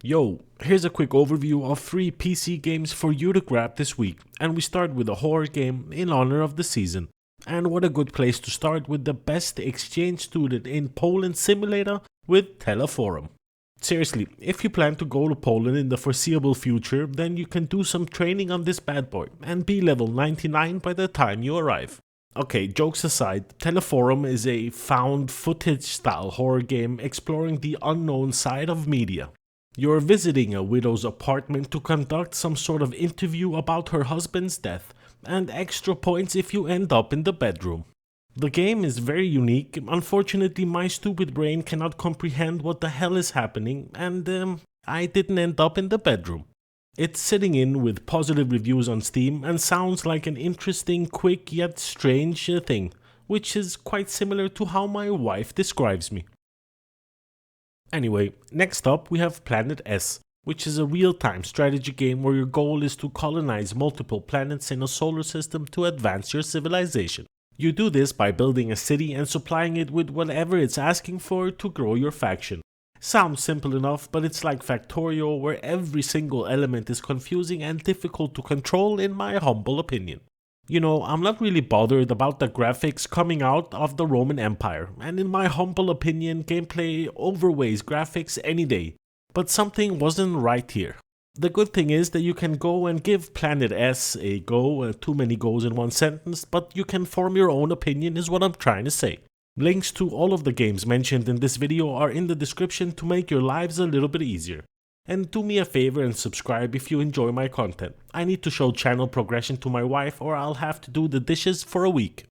Yo, here's a quick overview of 3 PC games for you to grab this week, and we start with a horror game in honor of the season. And what a good place to start with the best exchange student in Poland simulator with Teleforum. Seriously, if you plan to go to Poland in the foreseeable future, then you can do some training on this bad boy and be level 99 by the time you arrive. Okay, jokes aside, Teleforum is a found footage style horror game exploring the unknown side of media. You're visiting a widow's apartment to conduct some sort of interview about her husband's death, and extra points if you end up in the bedroom. The game is very unique. Unfortunately, my stupid brain cannot comprehend what the hell is happening, and I didn't end up in the bedroom. It's sitting in with positive reviews on Steam and sounds like an interesting, quick yet strange thing, which is quite similar to how my wife describes me. Anyway, next up we have Planet S, which is a real-time strategy game where your goal is to colonize multiple planets in a solar system to advance your civilization. You do this by building a city and supplying it with whatever it's asking for to grow your faction. Sounds simple enough, but it's like Factorio, where every single element is confusing and difficult to control in my humble opinion. You know, I'm not really bothered about the graphics coming out of the Roman Empire, and in my humble opinion, gameplay overweighs graphics any day, but something wasn't right here. The good thing is that you can go and give Planet S a go, too many goes in one sentence, but you can form your own opinion is what I'm trying to say. Links to all of the games mentioned in this video are in the description to make your lives a little bit easier. And do me a favor and subscribe if you enjoy my content. I need to show channel progression to my wife or I'll have to do the dishes for a week.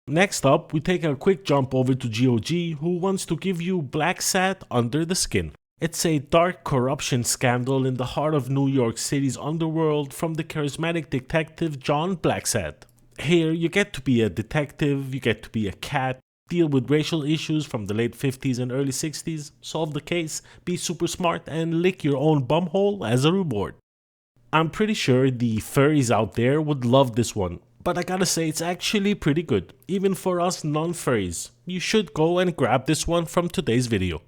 Next up, we take a quick jump over to GOG, who wants to give you BlackSad Under the Skin. It's a dark corruption scandal in the heart of New York City's underworld from the charismatic detective John BlackSad. Here, you get to be a detective, you get to be a cat, deal with racial issues from the late 50s and early 60s, solve the case, be super smart, and lick your own bumhole as a reward. I'm pretty sure the furries out there would love this one, but I gotta say it's actually pretty good, even for us non-furries. You should go and grab this one from today's video.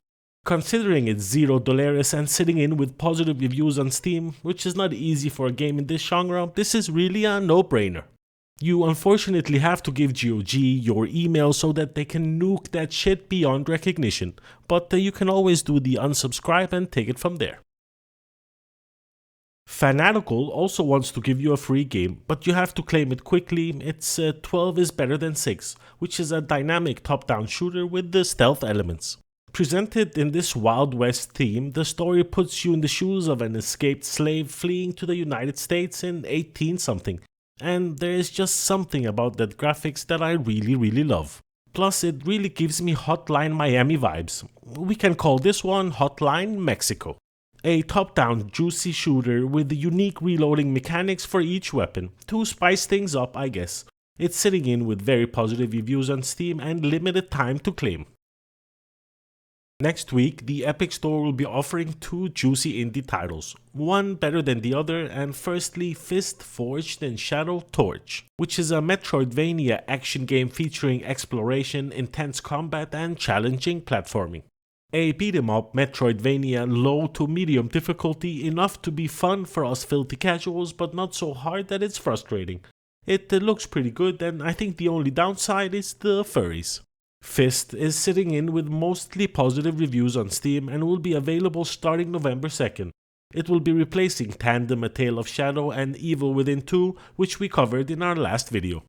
Considering it's $0 and sitting in with positive reviews on Steam, which is not easy for a game in this genre, this is really a no-brainer. You unfortunately have to give GOG your email so that they can nuke that shit beyond recognition, but you can always do the unsubscribe and take it from there. Fanatical also wants to give you a free game, but you have to claim it quickly. It's 12 is better than 6, which is a dynamic top-down shooter with the stealth elements. Presented in this Wild West theme, the story puts you in the shoes of an escaped slave fleeing to the United States in 18-something. And there is just something about that graphics that I really love. Plus, it really gives me Hotline Miami vibes. We can call this one Hotline Mexico. A top-down juicy shooter with unique reloading mechanics for each weapon, to spice things up I guess. It's sitting in with very positive reviews on Steam and limited time to claim. Next week, the Epic Store will be offering 2 juicy indie titles, one better than the other, and firstly Fist Forged in Shadow Torch, which is a Metroidvania action game featuring exploration, intense combat, and challenging platforming. A beat-em-up Metroidvania low to medium difficulty, enough to be fun for us filthy casuals, but not so hard that it's frustrating. It looks pretty good, and I think the only downside is the furries. Fist is sitting in with mostly positive reviews on Steam and will be available starting November 2nd. It will be replacing Tandem A Tale of Shadow and Evil Within 2, which we covered in our last video.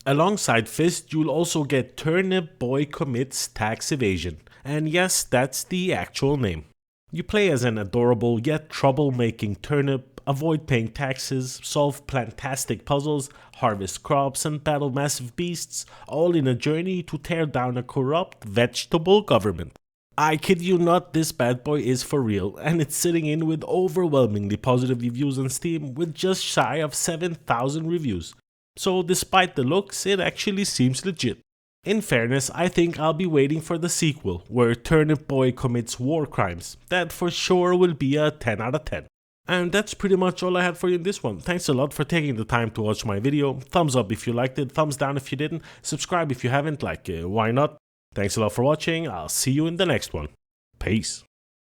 Alongside Fist, you'll also get Turnip Boy Commits Tax Evasion, and yes, that's the actual name. You play as an adorable yet troublemaking turnip, avoid paying taxes, solve plantastic puzzles, harvest crops, and battle massive beasts, all in a journey to tear down a corrupt vegetable government. I kid you not, this bad boy is for real, and it's sitting in with overwhelmingly positive reviews on Steam with just shy of 7,000 reviews. So despite the looks, it actually seems legit. In fairness, I think I'll be waiting for the sequel, where Turnip Boy commits war crimes. That for sure will be a 10 out of 10. And that's pretty much all I had for you in this one. Thanks a lot for taking the time to watch my video. Thumbs up if you liked it, thumbs down if you didn't, subscribe if you haven't, why not? Thanks a lot for watching, I'll see you in the next one. Peace.